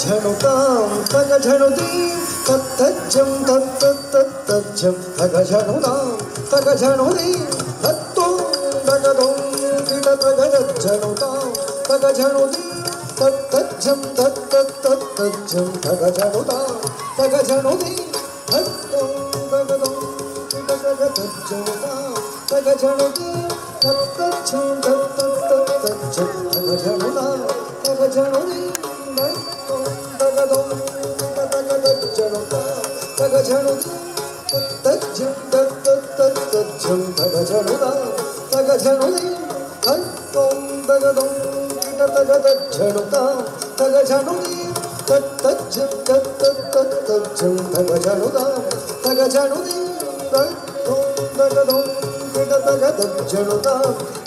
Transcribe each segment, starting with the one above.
झणुतां तगझणुतीं तत्तज्जं तत्तत्तज्जं तगझणुतां तगझणुतीं तत्तों तगदों किटतगझणुतां तगझणुतीं तत्तज्जं तत्तत्तज्जं तगझणुतां तगझणुतीं तत्तों तगदों किटतगझणुतां तगझणुतीं तत्तज्जं तत्तत्तज्जं तगझणुतां तगझणुतीं तगझणुतीं तत्तज्जं तगझणुतां तगझणुतीं तत्तों तगदों किटतगझणुतां तगझणुतीं तत्तज्जं तत्तत्तज्जं तगझणुतां तगझणुतीं तत्तों तगदों किटतगझणुतां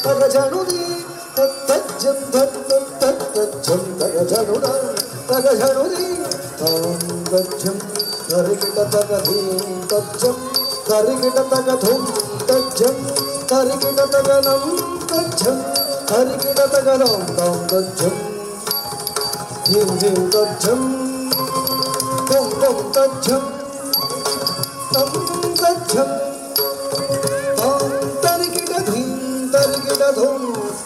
तगझणुतीं तत्तज्जं तत्तत्तज्जं तगझणुतां तगझणुतीं तां गच्छं तरिकिटतगधीं तज्जं तरिकिटतगधुं तज्जं तरिकिटतगनं तज्जं तरिकिटतगनं तां तज्जं धिं धिं तज्जं तं तं तज्जं तं तज्जं तां तरिकिटधीं तरिकिटधुं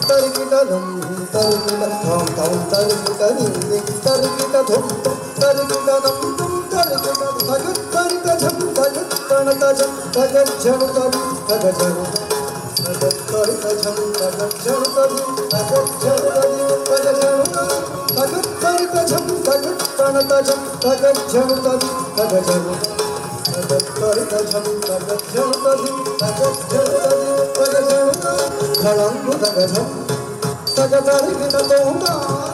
तरिकिटनं तरिकिटं तां तां तरिकिटधीं तरिकिटधुं तरिकिटनं तरिकिटं तगत्तरिकझं तगत्तणतजं तगज्झणुतं तगझणुतं तगत्तरिकझं तगज्झणुतं तगज्झणुतं तगझणुतं तगत्तरिकझं तगत्तणतजं तगज्झणुतं तगझणुतं तगत्तरिकझं तगज्झणुतं तगज्झणुतं तगझणुतं खळङ्गुतगझं तगतरिकिटतों